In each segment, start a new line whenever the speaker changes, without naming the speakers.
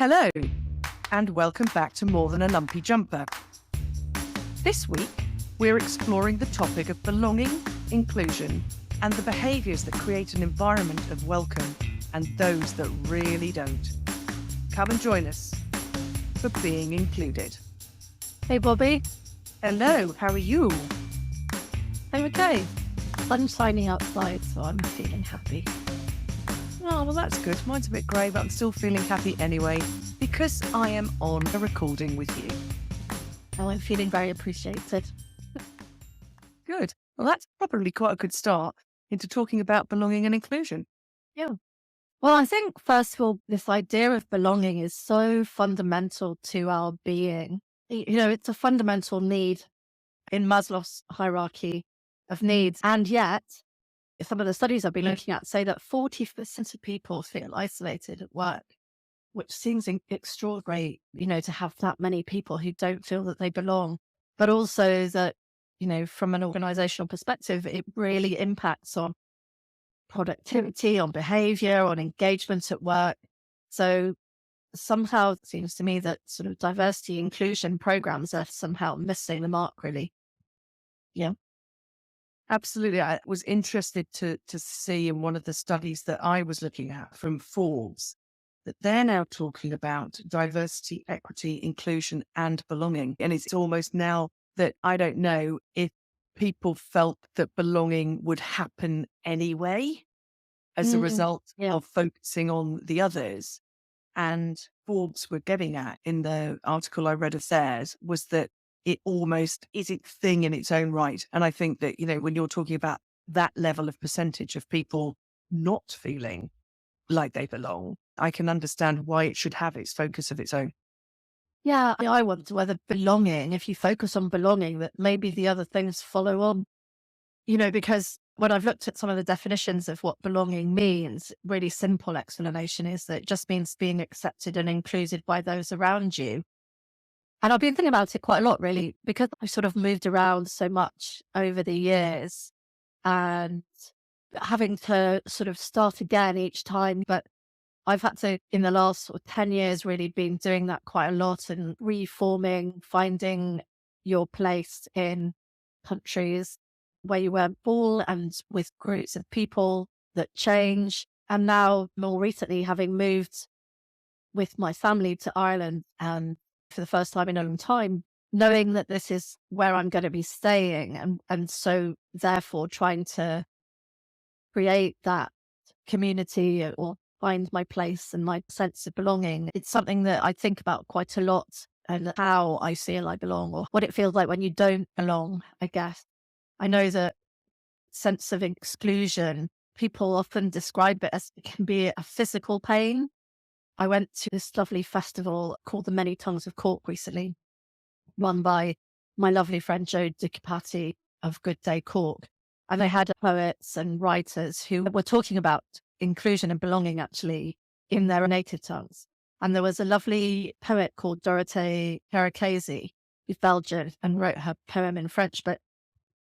Hello, and welcome back to More Than a Lumpy Jumper. This week, we're exploring the topic of belonging, inclusion, and the behaviours that create an environment of welcome and those that really don't. Come and join us for Being Included.
Hey, Bobby.
Hello, how are you?
I'm okay. Sun's shining outside, so I'm feeling happy.
Oh, well, that's good. Mine's a bit grey, but I'm still feeling happy anyway, because I am on a recording with you.
Oh, I'm feeling very appreciated.
Good. Well, that's probably quite a good start into talking about belonging and inclusion.
Yeah. Well, I think, first of all, this idea of belonging is so fundamental to our being. It's a fundamental need in Maslow's hierarchy of needs. And yet, some of the studies I've been looking at say that 40% of people feel isolated at work, which seems extraordinary, to have that many people who don't feel that they belong. But also that, from an organizational perspective, it really impacts on productivity, on behavior, on engagement at work. So somehow it seems to me that sort of diversity inclusion programs are somehow missing the mark, really. Yeah.
Absolutely. I was interested to see in one of the studies that I was looking at from Forbes that they're now talking about diversity, equity, inclusion, and belonging. And it's almost now that I don't know if people felt that belonging would happen anyway as a result of focusing on the others. And Forbes were getting at in the article I read of theirs was that it almost is its thing in its own right. And I think that, when you're talking about that level of percentage of people not feeling like they belong, I can understand why it should have its focus of its own.
Yeah. I wonder whether belonging, if you focus on belonging, that maybe the other things follow on, because when I've looked at some of the definitions of what belonging means, really simple explanation is that it just means being accepted and included by those around you. And I've been thinking about it quite a lot, really, because I've sort of moved around so much over the years and having to sort of start again each time. But I've had to, in the last sort of 10 years, really been doing that quite a lot and reforming, finding your place in countries where you weren't born and with groups of people that change. And now, more recently, having moved with my family to Ireland and for the first time in a long time, knowing that this is where I'm going to be staying. And so therefore trying to create that community or find my place and my sense of belonging. It's something that I think about quite a lot and how I feel I belong or what it feels like when you don't belong, I guess. I know that sense of exclusion, people often describe it as it can be a physical pain. I went to this lovely festival called the Many Tongues of Cork recently, run by my lovely friend Jo Dicapati of Good Day Cork. And they had poets and writers who were talking about inclusion and belonging actually in their native tongues. And there was a lovely poet called Dorothée Karakasi, who's Belgian and wrote her poem in French. But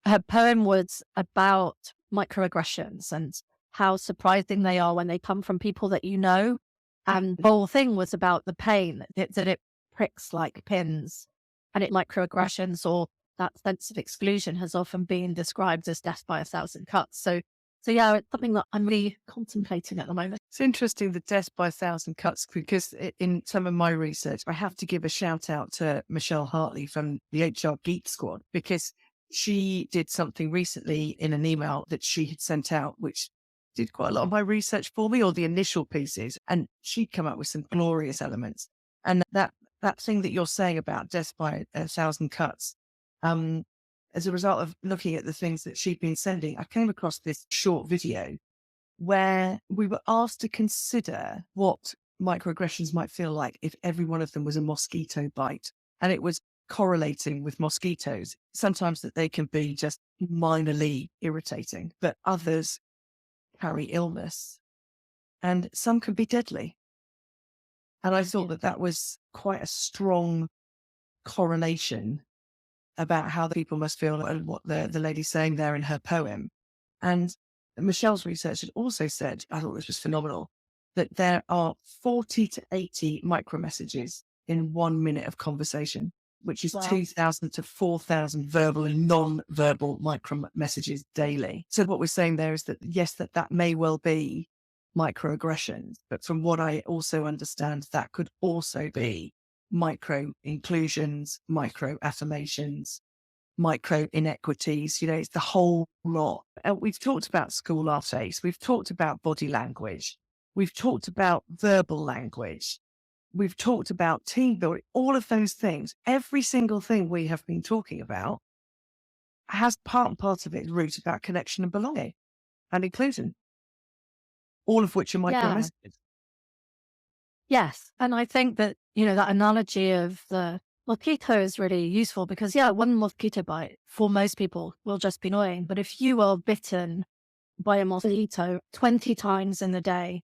her poem was about microaggressions and how surprising they are when they come from people that you know. And the whole thing was about the pain that it pricks like pins, and microaggressions or that sense of exclusion has often been described as death by 1,000 cuts. So yeah, it's something that I'm really contemplating at the moment.
It's interesting, the death by 1,000 cuts, because in some of my research, I have to give a shout out to Michelle Hartley from the HR Geek Squad, because she did something recently in an email that she had sent out, which did quite a lot of my research for me, or the initial pieces, and she'd come up with some glorious elements. And that thing that you're saying about death by 1,000 cuts, as a result of looking at the things that she'd been sending, I came across this short video where we were asked to consider what microaggressions might feel like if every one of them was a mosquito bite. And it was correlating with mosquitoes. Sometimes that they can be just minorly irritating, but others carry illness, and some can be deadly. And I thought that was quite a strong correlation about how the people must feel and what the lady's saying there in her poem. And Michelle's research had also said, I thought this was phenomenal, that there are 40 to 80 micro messages in 1 minute of conversation, which is
Wow.
2,000 to 4,000 verbal and non-verbal micro messages daily. So what we're saying there is that, yes, that may well be microaggressions, but from what I also understand, that could also be micro inclusions, micro affirmations, micro inequities. It's the whole lot. We've talked about school essays. We've talked about body language. We've talked about verbal language. We've talked about team building, all of those things. Every single thing we have been talking about has part and part of its root about connection and belonging and inclusion, all of which are micro
Yeah.
messages.
Yes. And I think that, that analogy of the mosquito is really useful because, yeah, one mosquito bite for most people will just be annoying. But if you are bitten by a mosquito 20 times in the day,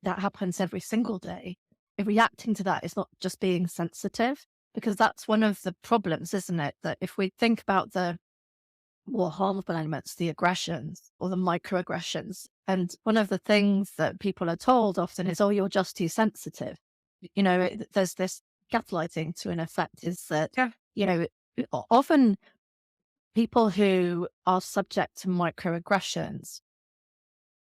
that happens every single day, if reacting to that is not just being sensitive, because that's one of the problems, isn't it? That if we think about the more harmful elements, the aggressions or the microaggressions. And one of the things that people are told often is, oh, you're just too sensitive. There's this gaslighting to an effect is that,
Yeah.
often people who are subject to microaggressions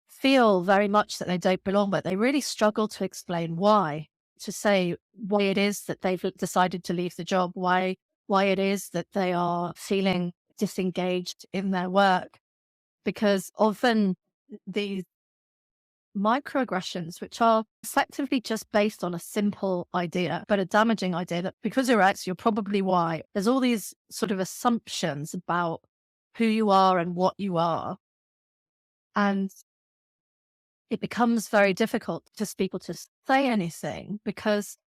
feel very much that they don't belong, but they really struggle to explain why, to say why it is that they've decided to leave the job, why it is that they are feeling disengaged in their work, because often these microaggressions, which are effectively just based on a simple idea, but a damaging idea that because you're X, you're probably Y. There's all these sort of assumptions about who you are and what you are. And it becomes very difficult for people to say anything because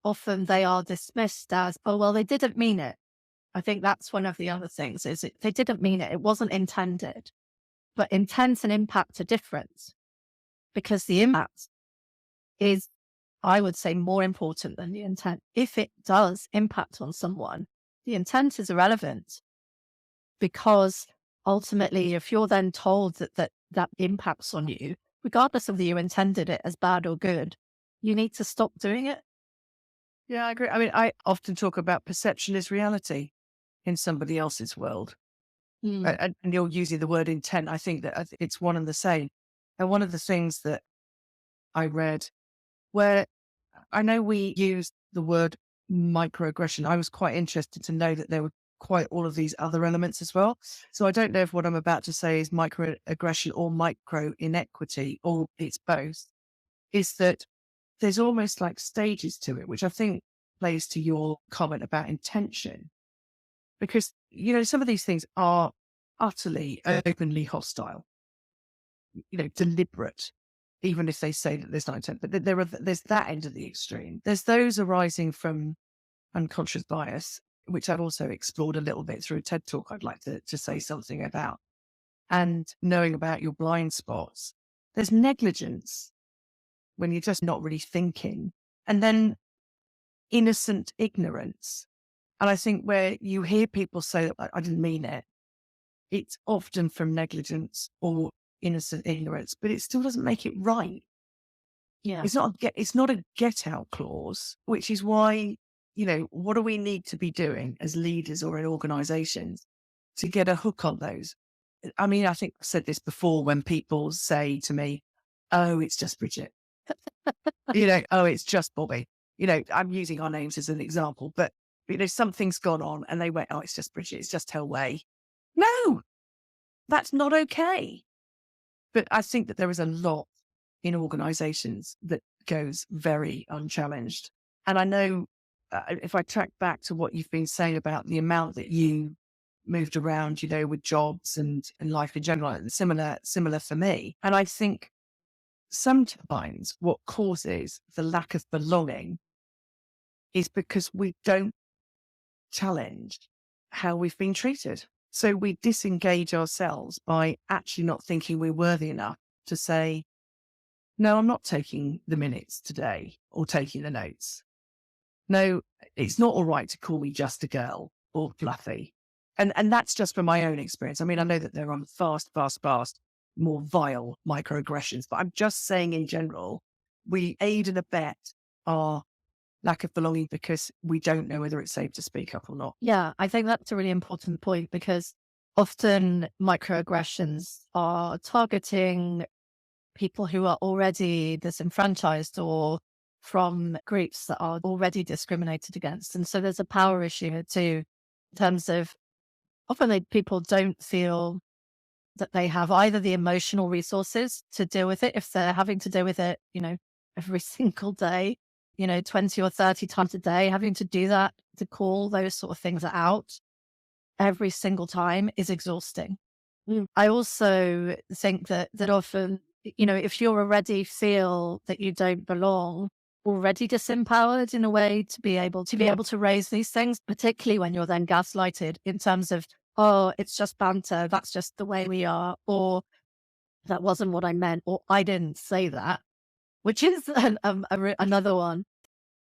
often they are dismissed as, oh, well, they didn't mean it. I think that's one of the other things is they didn't mean it. It wasn't intended. But intent and impact are different because the impact is, I would say, more important than the intent. If it does impact on someone, the intent is irrelevant because ultimately, if you're then told that impacts on you, regardless of whether you intended it as bad or good, you need to stop doing it.
Yeah, I agree. I mean, I often talk about perception is reality in somebody else's world.
Mm.
And you're using the word intent. I think that it's one and the same. And one of the things that I read where I know we use the word microaggression, I was quite interested to know that there were quite all of these other elements as well. So I don't know if what I'm about to say is microaggression or micro inequity, or it's both, is that there's almost like stages to it, which I think plays to your comment about intention. Because, some of these things are utterly openly hostile, deliberate, even if they say that there's not intent. But there's that end of the extreme. There's those arising from unconscious bias, which I've also explored a little bit through a TED talk I'd like to say something about. And knowing about your blind spots. There's negligence when you're just not really thinking. And then innocent ignorance. And I think where you hear people say that I didn't mean it, it's often from negligence or innocent ignorance, but it still doesn't make it right.
Yeah.
It's not a get out clause, which is why, what do we need to be doing as leaders or in organizations to get a hook on those? I mean, I think I've said this before when people say to me, oh, it's just Bridget, oh, it's just Bobby. I'm using our names as an example, but something's gone on and they went, oh, it's just Bridget, it's just her way. No, that's not okay. But I think that there is a lot in organizations that goes very unchallenged. And I know if I track back to what you've been saying about the amount that you moved around, with jobs and life in general, and similar for me. And I think sometimes what causes the lack of belonging is because we don't challenge how we've been treated. So we disengage ourselves by actually not thinking we're worthy enough to say, no, I'm not taking the minutes today or taking the notes. No, it's not all right to call me just a girl or fluffy. And that's just from my own experience. I mean, I know that they're on fast. more vile microaggressions. But I'm just saying in general, we aid and abet our lack of belonging because we don't know whether it's safe to speak up or not.
Yeah, I think that's a really important point because often microaggressions are targeting people who are already disenfranchised or from groups that are already discriminated against. And so there's a power issue here too, in terms of often people don't feel that they have either the emotional resources to deal with it if they're having to deal with it, every single day, 20 or 30 times a day, having to do that, to call those sort of things out every single time is exhausting. I also think that often, if you already feel that you don't belong, already disempowered in a way to be able to raise these things, particularly when you're then gaslighted in terms of, oh, it's just banter, that's just the way we are, or that wasn't what I meant, or I didn't say that, which is another one.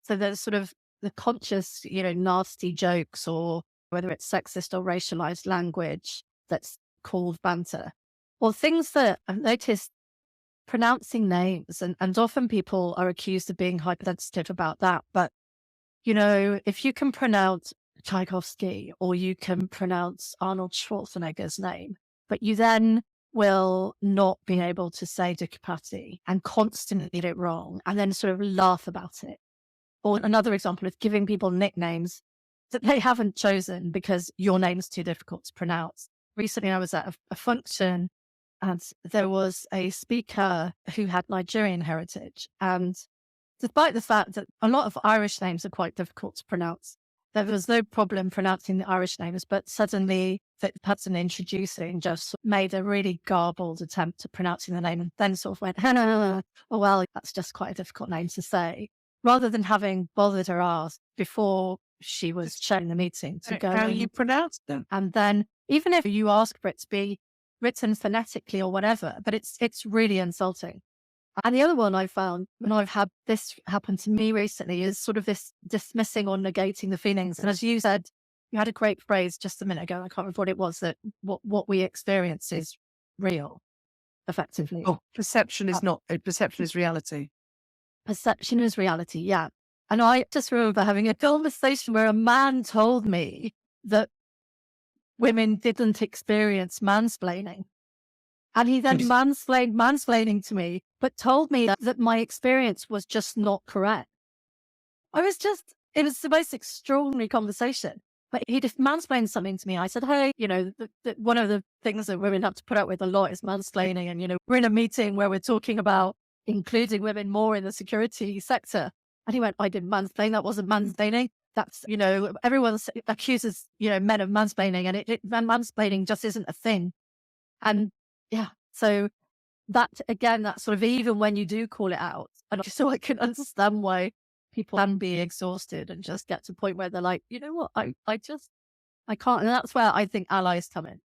So there's sort of the conscious, nasty jokes, or whether it's sexist or racialized language that's called banter, or things that I've noticed pronouncing names. And often people are accused of being hypersensitive about that. But, if you can pronounce Tchaikovsky or you can pronounce Arnold Schwarzenegger's name, but you then will not be able to say Ducati and constantly get it wrong and then sort of laugh about it. Or another example is giving people nicknames that they haven't chosen because your name's too difficult to pronounce. Recently, I was at a function and there was a speaker who had Nigerian heritage. And despite the fact that a lot of Irish names are quite difficult to pronounce, there was no problem pronouncing the Irish names, but suddenly the person introducing just made a really garbled attempt at pronouncing the name and then sort of went, oh, well, that's just quite a difficult name to say, rather than having bothered her ass before she was sharing the meeting to go
How you pronounce them.
and then even if you ask for it to be written phonetically or whatever, but it's really insulting. And the other one I found when I've had this happen to me recently is sort of this dismissing or negating the feelings. And as you said, you had a great phrase just a minute ago. I can't remember what it was, that what we experience is real, effectively.
Oh, perception is not, perception is reality.
Perception is reality. Yeah. And I just remember having a conversation where a man told me that women didn't experience mansplaining. And he then mansplaining to me, but told me that my experience was just not correct. It was the most extraordinary conversation. But he just mansplained something to me. I said, hey, one of the things that women have to put up with a lot is mansplaining. And, we're in a meeting where we're talking about including women more in the security sector. And he went, I didn't mansplain. That wasn't mansplaining. That's, everyone accuses, men of mansplaining, and mansplaining just isn't a thing. And yeah, so that again, that sort of, even when you do call it out, and so I can understand why people can be exhausted and just get to a point where they're like, you know what, I can't. And that's where I think allies come in.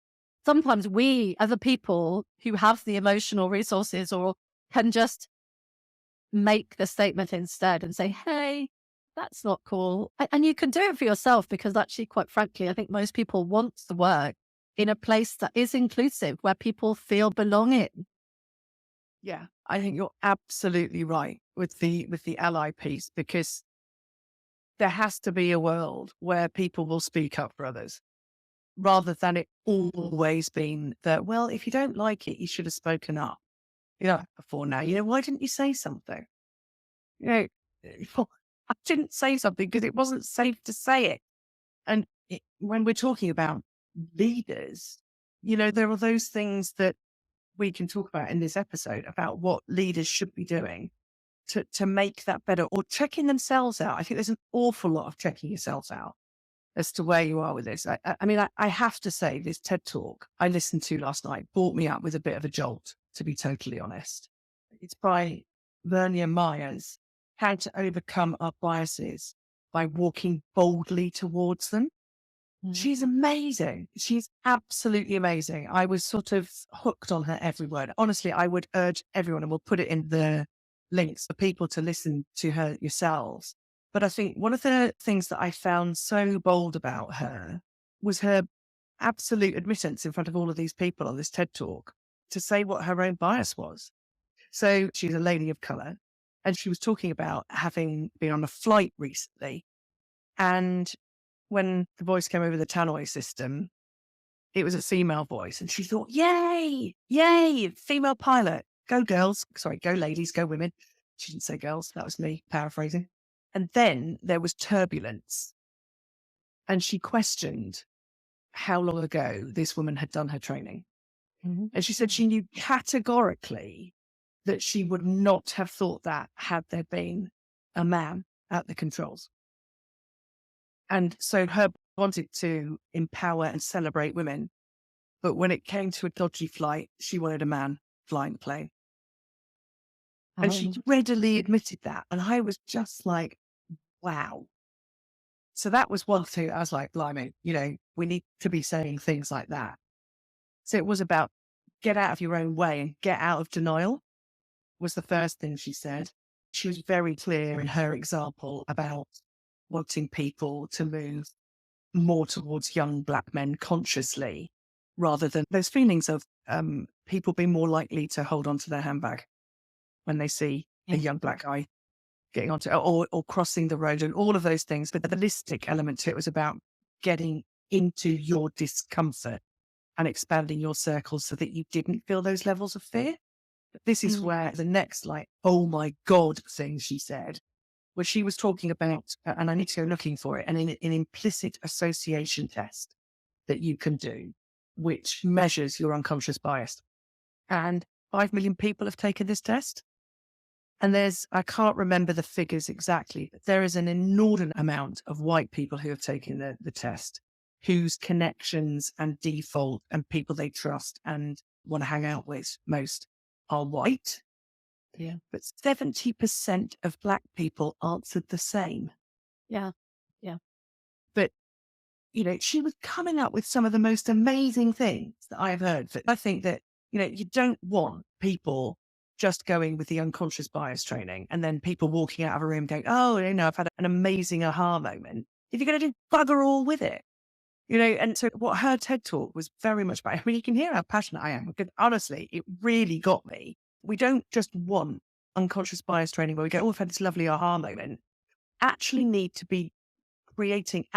Sometimes we, as a people who have the emotional resources or can just make the statement instead and say, hey, that's not cool. And you can do it for yourself, because actually, quite frankly, I think most people want to work in a place that is inclusive, where people feel belonging.
Yeah, I think you're absolutely right with the ally piece, because there has to be a world where people will speak up for others, rather than it always being that, well, if you don't like it, you should have spoken up. Before now, why didn't you say something? I didn't say something because it wasn't safe to say it. And when we're talking about leaders, there are those things that we can talk about in this episode about what leaders should be doing to make that better, or checking themselves out. I think there's an awful lot of checking yourselves out as to where you are with this. I have to say, this TED talk I listened to last night brought me up with a bit of a jolt, to be totally honest. It's by Verna Myers, How to Overcome Our Biases by Walking Boldly Towards Them. She's amazing. She's absolutely amazing. I was sort of hooked on her every word. Honestly, I would urge everyone, and we'll put it in the links for people to listen to her yourselves. But I think one of the things that I found so bold about her was her absolute admittance in front of all of these people on this TED talk to say what her own bias was. So she's a lady of color, and she was talking about having been on a flight recently. And when the voice came over the tannoy system, it was a female voice. And she thought, yay, yay, female pilot. Go girls. Sorry, go ladies, go women. She didn't say girls. That was me paraphrasing. And then there was turbulence. And she questioned how long ago this woman had done her training.
Mhm.
And she said she knew categorically that she would not have thought that had there been a man at the controls. And so her wanted to empower and celebrate women. But when it came to a dodgy flight, she wanted a man flying the plane. And she
Oh,
readily admitted that. And I was just like, wow. So that was one thing. I was like, blimey, we need to be saying things like that. So it was about get out of your own way and get out of denial was the first thing she said. She was very clear in her example about wanting people to move more towards young Black men consciously rather than those feelings of people being more likely to hold on to their handbag when they see a
yeah.
young Black guy getting onto or crossing the road and all of those things. But the holistic element to it was about getting into your discomfort and expanding your circles so that you didn't feel those levels of fear. But this is
Mm.
where the next, oh my God thing she said, where she was talking about, and I need to go looking for it, an implicit association test that you can do, which measures your unconscious bias. And 5 million people have taken this test. And I can't remember the figures exactly, but there is an inordinate amount of white people who have taken the test, whose connections and default and people they trust and want to hang out with most are white.
Yeah.
But 70% of Black people answered the same.
Yeah. Yeah.
But, she was coming up with some of the most amazing things that I've heard. But I think that, you don't want people just going with the unconscious bias training and then people walking out of a room going, oh, I've had an amazing aha moment. If you're going to do bugger all with it, and so what her TED talk was very much about, I mean, you can hear how passionate I am because honestly, it really got me. We don't just want unconscious bias training where we go, oh, I've had this lovely aha moment. Actually need to be creating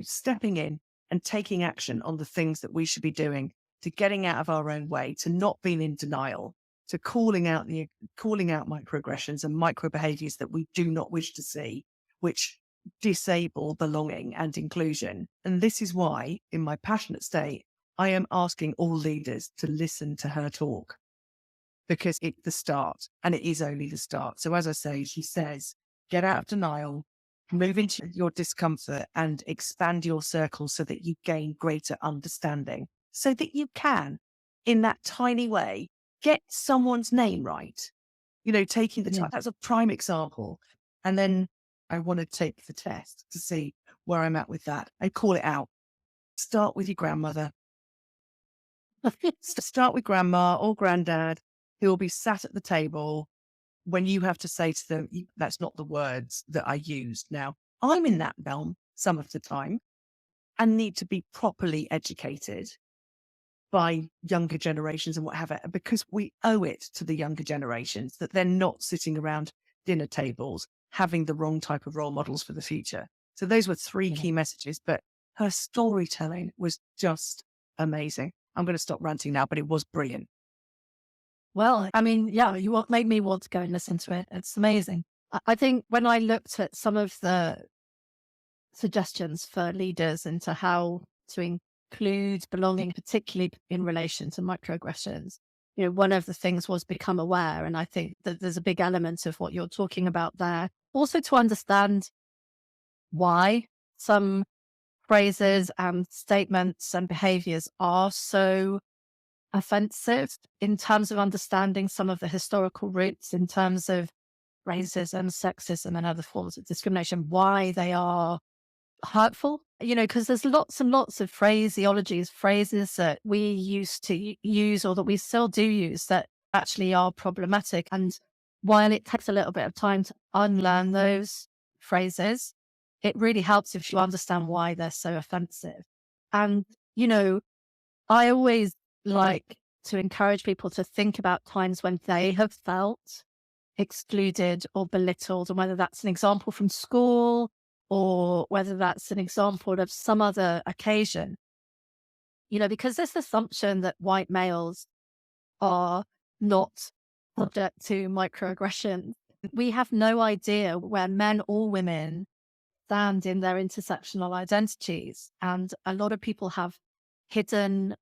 stepping in and taking action on the things that we should be doing, to getting out of our own way, to not being in denial, to calling out microaggressions and micro behaviors that we do not wish to see, which disable belonging and inclusion. And this is why, in my passionate state, I am asking all leaders to listen to her talk because it's the start and it is only the start. So as I say, she says, get out of denial, move into your discomfort and expand your circle so that you gain greater understanding, so that you can, in that tiny way, get someone's name right. Taking the
Yeah.
time. That's a prime example. And then I want to take the test to see where I'm at with that. I call it out. Start with your grandmother. Start with grandma or granddad who will be sat at the table when you have to say to them, that's not the words that I used. Now, I'm in that realm some of the time and need to be properly educated by younger generations and what have it, because we owe it to the younger generations that they're not sitting around dinner tables having the wrong type of role models for the future. So those were three
Yeah.
key messages, but her storytelling was just amazing. I'm going to stop ranting now, but it was brilliant.
Well, I mean, yeah, made me want to go and listen to it. It's amazing. I think when I looked at some of the suggestions for leaders into how to include belonging, particularly in relation to microaggressions, one of the things was become aware. And I think that there's a big element of what you're talking about there. Also to understand why some phrases and statements and behaviors are so offensive in terms of understanding some of the historical roots in terms of racism, sexism, and other forms of discrimination, why they are hurtful, because there's lots and lots of phraseologies, phrases that we used to use or that we still do use that actually are problematic. And while it takes a little bit of time to unlearn those phrases, it really helps if you understand why they're so offensive. And, I always like to encourage people to think about times when they have felt excluded or belittled, and whether that's an example from school or whether that's an example of some other occasion. Because this assumption that white males are not subject to microaggression, we have no idea where men or women stand in their intersectional identities. And a lot of people have hidden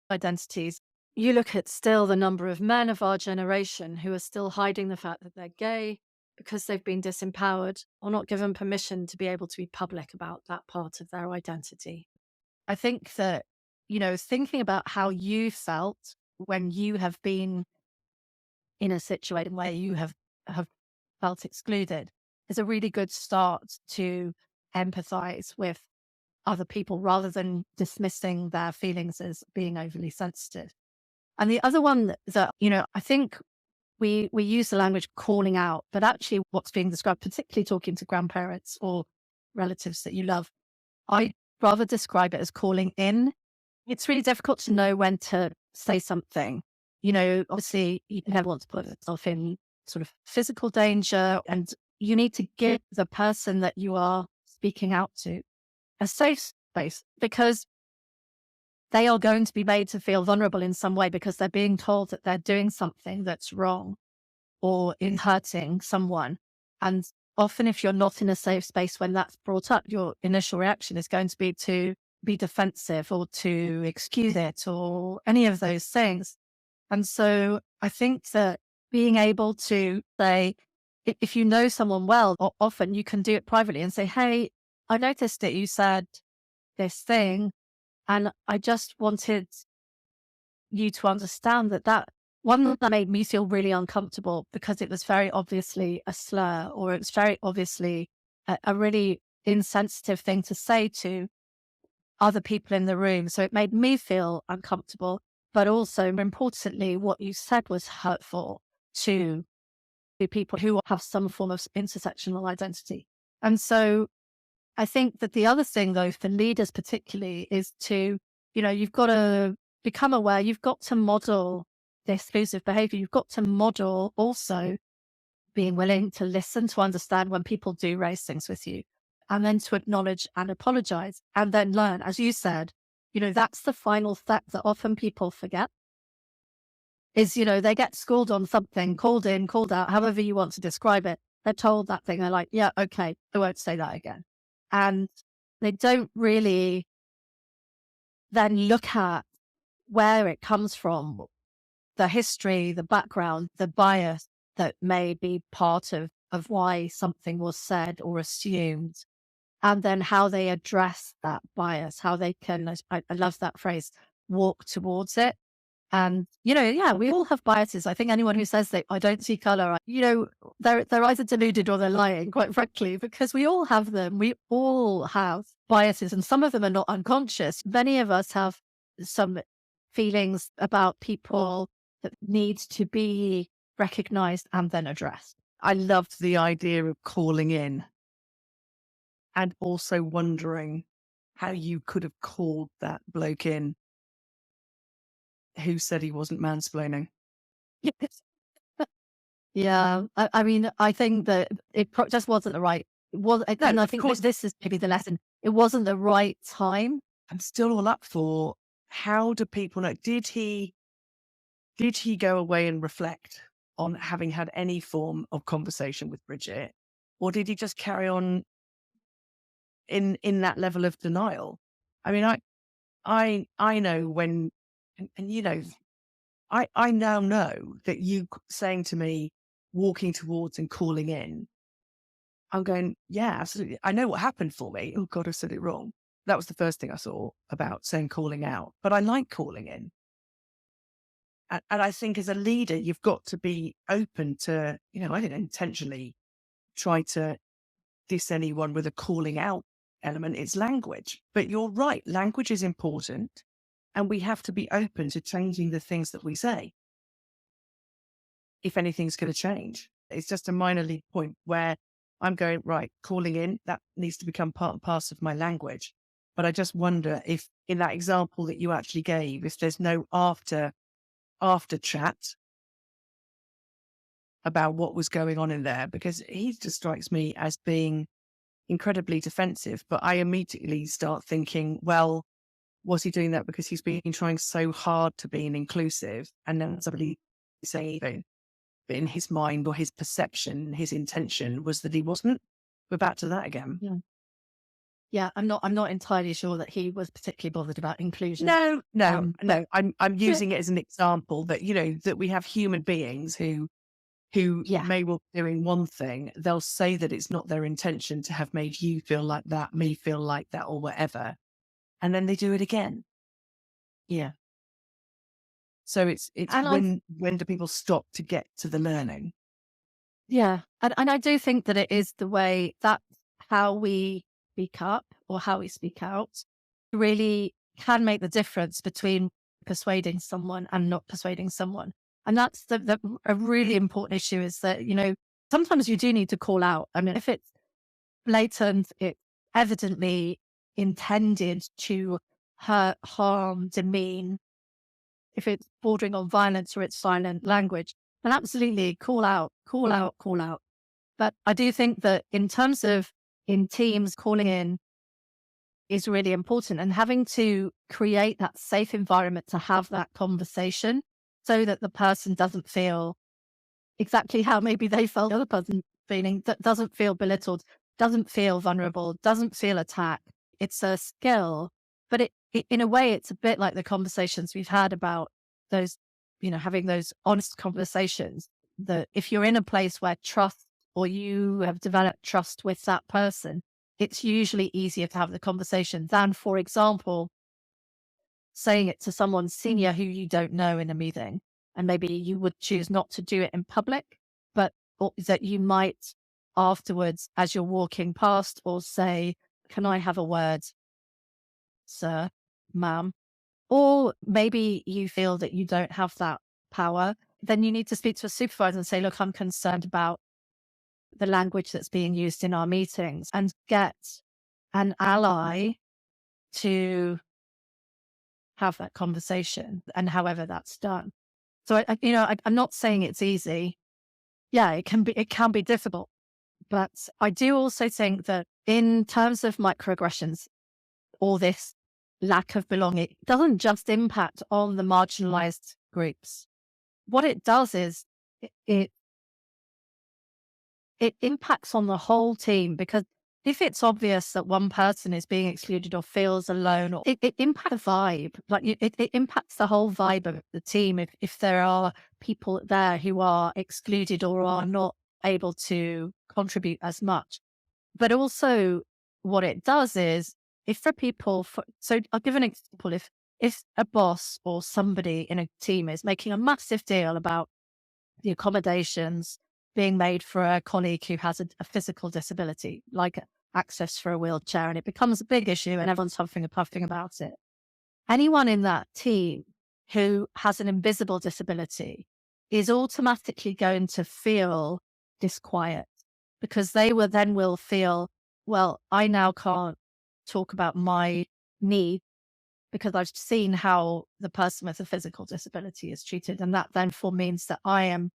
identities. You look at still the number of men of our generation who are still hiding the fact that they're gay because they've been disempowered or not given permission to be able to be public about that part of their identity. I think that, thinking about how you felt when you have been in a situation where you have felt excluded is a really good start to empathize with other people rather than dismissing their feelings as being overly sensitive. And the other one that, I think we use the language calling out, but actually what's being described, particularly talking to grandparents or relatives that you love, I rather describe it as calling in. It's really difficult to know when to say something. Obviously you never want to put yourself in sort of physical danger, and you need to give the person that you are speaking out to a safe space, because they are going to be made to feel vulnerable in some way because they're being told that they're doing something that's wrong or in hurting someone. And often if you're not in a safe space when that's brought up, your initial reaction is going to be defensive or to excuse it or any of those things. And so I think that being able to say, if you know someone well, or often you can do it privately and say, hey, I noticed that you said this thing, and I just wanted you to understand that one that made me feel really uncomfortable because it was very obviously a slur, or it was very obviously a really insensitive thing to say to other people in the room. So it made me feel uncomfortable, but also more importantly, what you said was hurtful to people who have some form of intersectional identity. And so I think that the other thing, though, for leaders particularly, is to, you've got to become aware, you've got to model this exclusive behavior. You've got to model also being willing to listen, to understand when people do raise things with you, and then to acknowledge and apologize, and then learn. As you said, that's the final step that often people forget is, they get schooled on something, called in, called out, however you want to describe it. They're told that thing. They're like, yeah, okay, I won't say that again. And they don't really then look at where it comes from, the history, the background, the bias that may be part of why something was said or assumed, and then how they address that bias, how they can, I love that phrase, walk towards it. And, yeah, we all have biases. I think anyone who says that I don't see color, they're either deluded or they're lying, quite frankly, because we all have them. We all have biases, and some of them are not unconscious. Many of us have some feelings about people that need to be recognized and then addressed.
I loved the idea of calling in and also wondering how you could have called that bloke in who said he wasn't mansplaining.
Yeah, I mean, I think that it just wasn't the right. It was, and I think this is maybe the lesson. It wasn't the right time.
I'm still all up for, how do people know? Did he go away and reflect on having had any form of conversation with Bridget, or did he just carry on in that level of denial? I mean, I know when, and I now know that you saying to me, walking towards and calling in, I'm going, yeah, absolutely. I know what happened for me. Oh God, I said it wrong. That was the first thing I saw about saying calling out, but I like calling in. And I think as a leader, you've got to be open to, I didn't intentionally try to diss anyone with a calling out element. It's language, but you're right. Language is important, and we have to be open to changing the things that we say. If anything's going to change, it's just a minor league point where I'm going, right, calling in, that needs to become part and parcel of my language. But I just wonder if in that example that you actually gave, if there's no after after chat about what was going on in there, because he just strikes me as being incredibly defensive. But I immediately start thinking, well, was he doing that because he's been trying so hard to be an inclusive, and then somebody saying, but in his mind or his perception, his intention was that he wasn't? We're back to that again.
Yeah. Yeah, I'm not entirely sure that he was particularly bothered about inclusion.
No, no,
But
no. I'm
yeah,
using it as an example that, that we have human beings who
yeah,
may well be doing one thing. They'll say that it's not their intention to have made you feel like that, me feel like that, or whatever. And then they do it again.
yeah.
So it's
And I
when do people stop to get to the learning?
Yeah, and I do think that it is the way that how we speak up or how we speak out really can make the difference between persuading someone and not persuading someone. And that's a really important issue is that, sometimes you do need to call out. I mean, if it's blatant, it's evidently intended to hurt, harm, demean, if it's bordering on violence or it's silent language, then absolutely call out, call out, call out. But I do think that in terms of in teams, calling in is really important and having to create that safe environment to have that conversation so that the person doesn't feel exactly how maybe they felt the other person feeling, that doesn't feel belittled, doesn't feel vulnerable, doesn't feel attacked. It's a skill, but in a way, it's a bit like the conversations we've had about those, having those honest conversations. That if you're in a place where trust or you have developed trust with that person, it's usually easier to have the conversation than, for example, saying it to someone senior who you don't know in a meeting. And maybe you would choose not to do it in public, but or that you might afterwards, as you're walking past, or say, "Can I have a word, sir, ma'am?" Or maybe you feel that you don't have that power. Then you need to speak to a supervisor and say, "Look, I'm concerned about the language that's being used in our meetings," and get an ally to have that conversation, and however that's done. So I'm not saying it's easy. Yeah, it can be difficult, but I do also think that in terms of microaggressions, all this lack of belonging doesn't just impact on the marginalized groups. What it does is it, it it impacts on the whole team, because if it's obvious that one person is being excluded or feels alone, or it impacts the vibe, like it impacts the whole vibe of the team. If there are people there who are excluded or are not able to contribute as much, but also what it does is if for people, so I'll give an example. If a boss or somebody in a team is making a massive deal about the accommodations being made for a colleague who has a physical disability, like access for a wheelchair, and it becomes a big issue and everyone's huffing and puffing about it. Anyone in that team who has an invisible disability is automatically going to feel disquiet, because they will feel, well, I now can't talk about my need because I've seen how the person with a physical disability is treated. And that therefore means that I am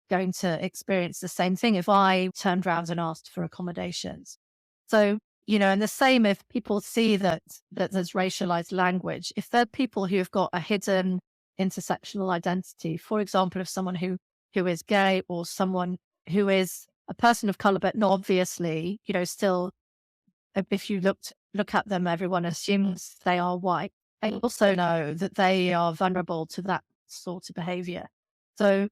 going to experience the same thing if I turned around and asked for accommodations. So, and the same if people see that there's racialized language, if they're people who have got a hidden intersectional identity, for example, if someone who is gay or someone who is a person of color, but not obviously, still, if you look at them, everyone assumes they are white. They also know that they are vulnerable to that sort of behavior. So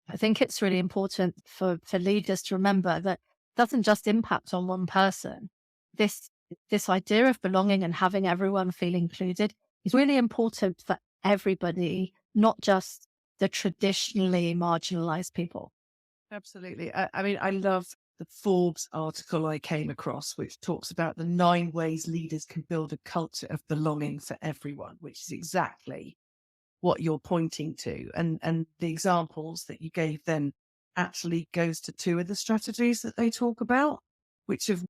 I think it's really important for leaders to remember that it doesn't just impact on one person. This idea of belonging and having everyone feel included is really important for everybody, not just the traditionally marginalized people.
Absolutely. I mean, I love the Forbes article I came across, which talks about the 9 ways leaders can build a culture of belonging for everyone, which is exactly what you're pointing to. And the examples that you gave then actually goes to 2 of the strategies that they talk about,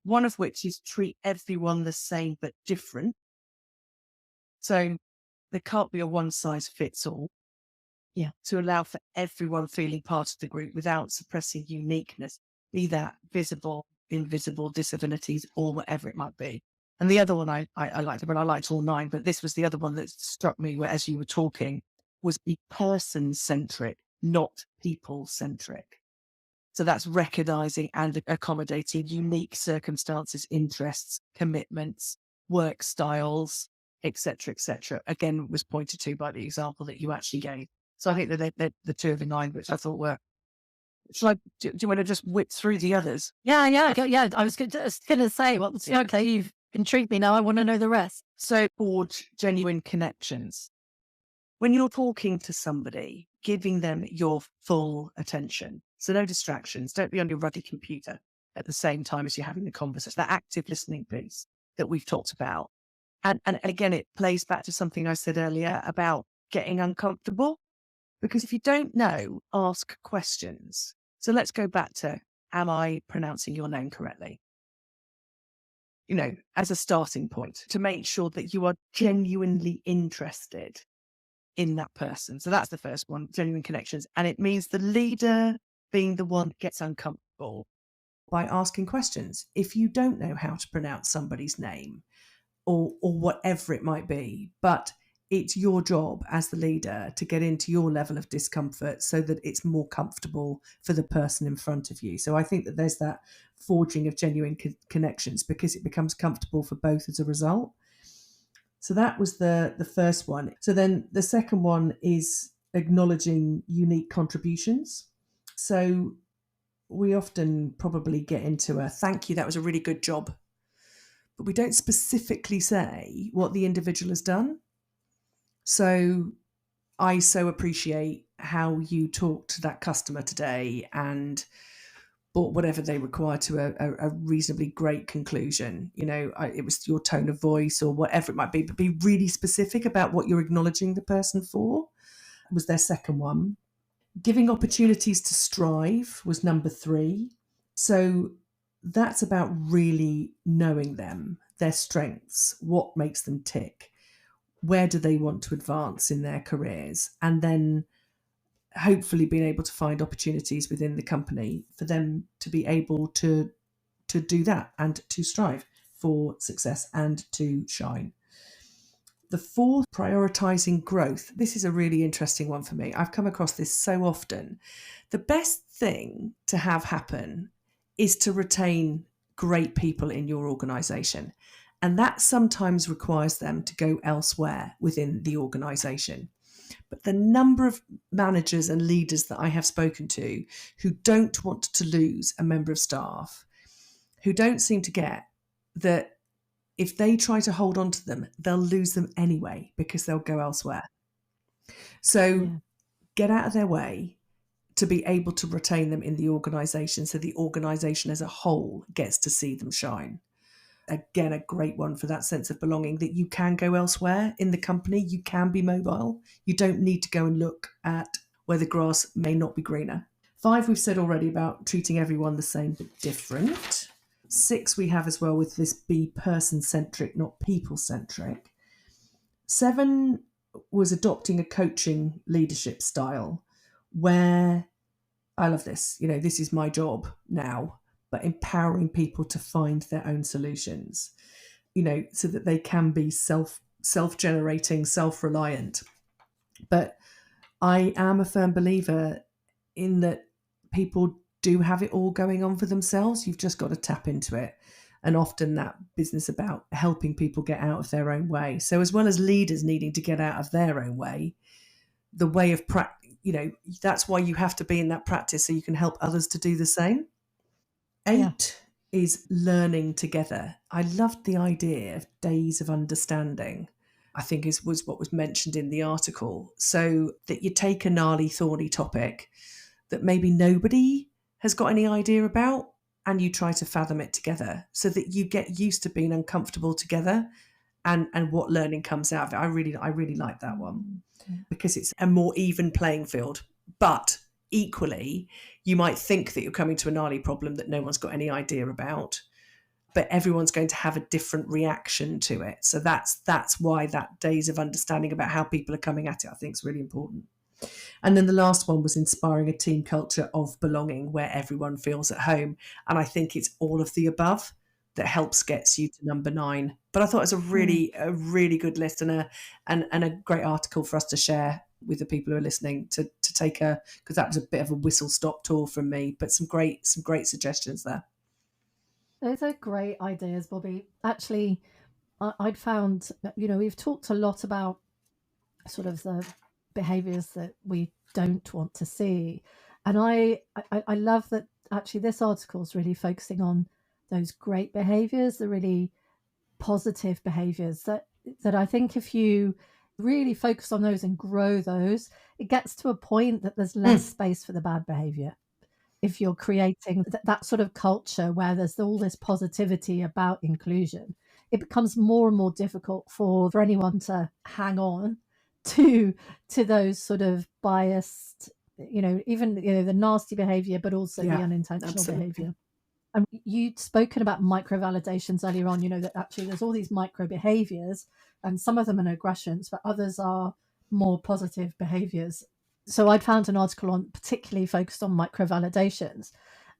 one of which is treat everyone the same but different. So there can't be a one size fits all.
Yeah.
to allow for everyone feeling part of the group without suppressing uniqueness, be that visible, invisible disabilities, or whatever it might be. And the other one I liked, but I liked all nine, but this was the other one that struck me where, as you were talking, was be person centric, not people centric. So that's recognizing and accommodating unique circumstances, interests, commitments, work styles, etc., etc. Again, was pointed to by the example that you actually gave. So I think that they're the two of the nine, which I thought were. Do you want to just whip through the others?
Yeah, yeah, yeah. I was going to say, well, okay, you've intrigued me now. I want to know the rest.
So forge genuine connections. When you're talking to somebody, giving them your full attention. So no distractions. Don't be on your ruddy computer at the same time as you're having the conversation. That active listening piece that we've talked about. And again, it plays back to something I said earlier about getting uncomfortable. Because if you don't know, ask questions. So let's go back to, am I pronouncing your name correctly? As a starting point to make sure that you are genuinely interested in that person. So that's the first one, genuine connections. And it means the leader being the one that gets uncomfortable by asking questions. If you don't know how to pronounce somebody's name or whatever it might be, but it's your job as the leader to get into your level of discomfort so that it's more comfortable for the person in front of you. So I think that there's that forging of genuine connections because it becomes comfortable for both as a result. So that was the first one. So then the second one is acknowledging unique contributions. So we often probably get into a thank you, that was a really good job. But we don't specifically say what the individual has done. So I so appreciate how you talked to that customer today and brought whatever they require to a reasonably great conclusion. It was your tone of voice or whatever it might be, but be really specific about what you're acknowledging the person for was their second one. Giving opportunities to strive was number 3. So that's about really knowing them, their strengths, what makes them tick, where do they want to advance in their careers, and then hopefully being able to find opportunities within the company for them to be able to do that and to strive for success and to shine. The fourth, prioritizing growth. This is a really interesting one for me. I've come across this so often. The best thing to have happen is to retain great people in your organization. And that sometimes requires them to go elsewhere within the organization. But the number of managers and leaders that I have spoken to who don't want to lose a member of staff, who don't seem to get that if they try to hold on to them, they'll lose them anyway because they'll go elsewhere. So get out of their way to be able to retain them in the organisation so the organisation as a whole gets to see them shine. Again, a great one for that sense of belonging, that you can go elsewhere in the company, you can be mobile. You don't need to go and look at where the grass may not be greener. 5, we've said already about treating everyone the same but different. 6, we have as well with this be person-centric, not people-centric. 7 was adopting a coaching leadership style where, I love this, this is my job now, but empowering people to find their own solutions, so that they can be self-generating, self-reliant. But I am a firm believer in that people do have it all going on for themselves. You've just got to tap into it. And often that business about helping people get out of their own way. So as well as leaders needing to get out of their own way, the way of that's why you have to be in that practice so you can help others to do the same. 8 is learning together. I loved the idea of days of understanding. I think was what was mentioned in the article. So that you take a gnarly, thorny topic that maybe nobody has got any idea about, and you try to fathom it together so that you get used to being uncomfortable together and what learning comes out of it. I really like that one because it's a more even playing field. But equally, you might think that you're coming to a gnarly problem that no one's got any idea about, but everyone's going to have a different reaction to it. So that's why that days of understanding about how people are coming at it, I think, is really important.
And then the last one was inspiring a team culture of belonging where everyone feels at home. And I think it's all of the above that gets you to number 9. But I thought it was a really good list and a great article for us to share with the people who are listening to take because that was a bit of a whistle stop tour from me, but some great suggestions there.
Those are great ideas, Bobby. Actually, I'd found, we've talked a lot about sort of the behaviors that we don't want to see. And I love that actually this article is really focusing on those great behaviors, the really positive behaviors that I think if you really focus on those and grow those, it gets to a point that there's less space for the bad behavior. If you're creating that sort of culture where there's all this positivity about inclusion, it becomes more and more difficult for anyone to hang on to those sort of biased, even the nasty behavior, but also the unintentional behavior. And you'd spoken about micro validations earlier on, that actually there's all these micro behaviors and some of them are aggressions, but others are more positive behaviors. So I'd found an article on particularly focused on micro validations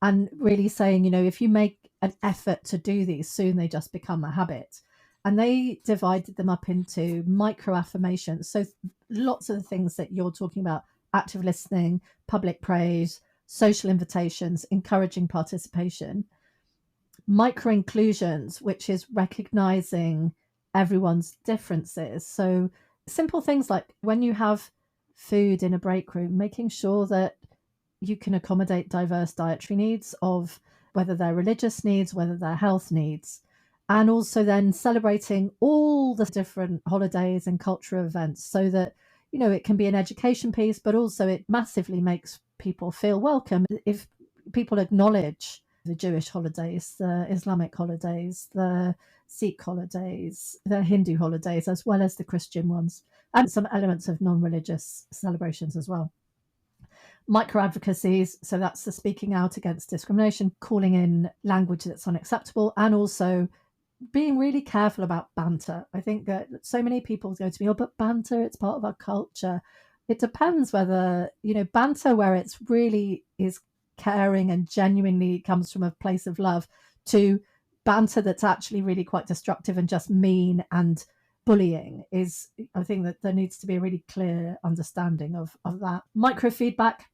and really saying, if you make an effort to do these, soon they just become a habit. And they divided them up into micro affirmations. So lots of the things that you're talking about, active listening, public praise, social invitations, encouraging participation. Micro inclusions, which is recognizing everyone's differences. So simple things like when you have food in a break room, making sure that you can accommodate diverse dietary needs of whether they're religious needs, whether they're health needs, and also then celebrating all the different holidays and cultural events so that, it can be an education piece, but also it massively makes people feel welcome. If people acknowledge the Jewish holidays, the Islamic holidays, the Sikh holidays, the Hindu holidays, as well as the Christian ones, and some elements of non-religious celebrations as well. Micro advocacies, so that's the speaking out against discrimination, calling in language that's unacceptable, and also being really careful about banter. I think that so many people go to me, but banter, it's part of our culture. It depends whether, banter where it's really is caring and genuinely comes from a place of love to banter that's actually really quite destructive and just mean and bullying is, I think that there needs to be a really clear understanding of that. Micro feedback.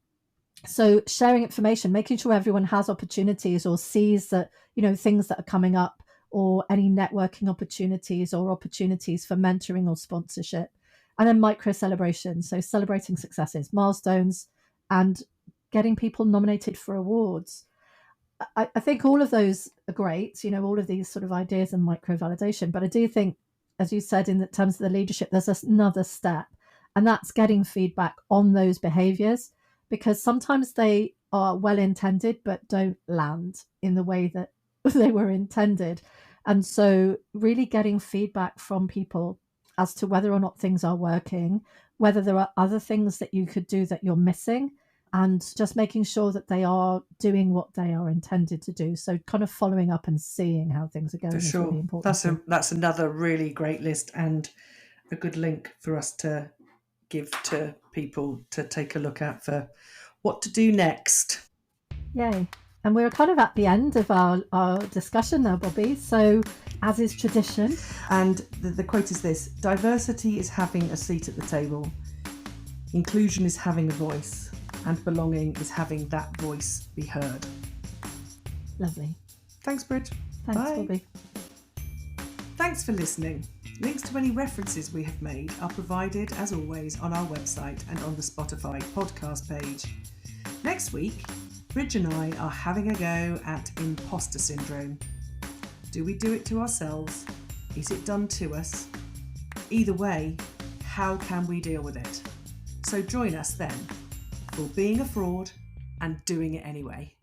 So sharing information, making sure everyone has opportunities or sees that, things that are coming up or any networking opportunities or opportunities for mentoring or sponsorship. And then micro celebrations. So celebrating successes, milestones, and getting people nominated for awards. I think all of those are great, all of these sort of ideas and micro validation. But I do think, as you said, in the terms of the leadership, there's another step, and that's getting feedback on those behaviors, because sometimes they are well intended but don't land in the way that they were intended. And so really getting feedback from people as to whether or not things are working, whether there are other things that you could do that you're missing, and just making sure that they are doing what they are intended to do. So kind of following up and seeing how things are going is really important.
That's another really great list and a good link for us to give to people to take a look at for what to do next.
Yay. And we're kind of at the end of our discussion now, Bobby. So, as is tradition.
And the quote is this: diversity is having a seat at the table. Inclusion is having a voice. And belonging is having that voice be heard.
Lovely.
Thanks, Bridge.
Thanks,
Bye.
Bobby.
Thanks for listening. Links to any references we have made are provided, as always, on our website and on the Spotify podcast page. Next week, Bridge and I are having a go at imposter syndrome. Do we do it to ourselves? Is it done to us? Either way, how can we deal with it? So join us then for being a fraud and doing it anyway.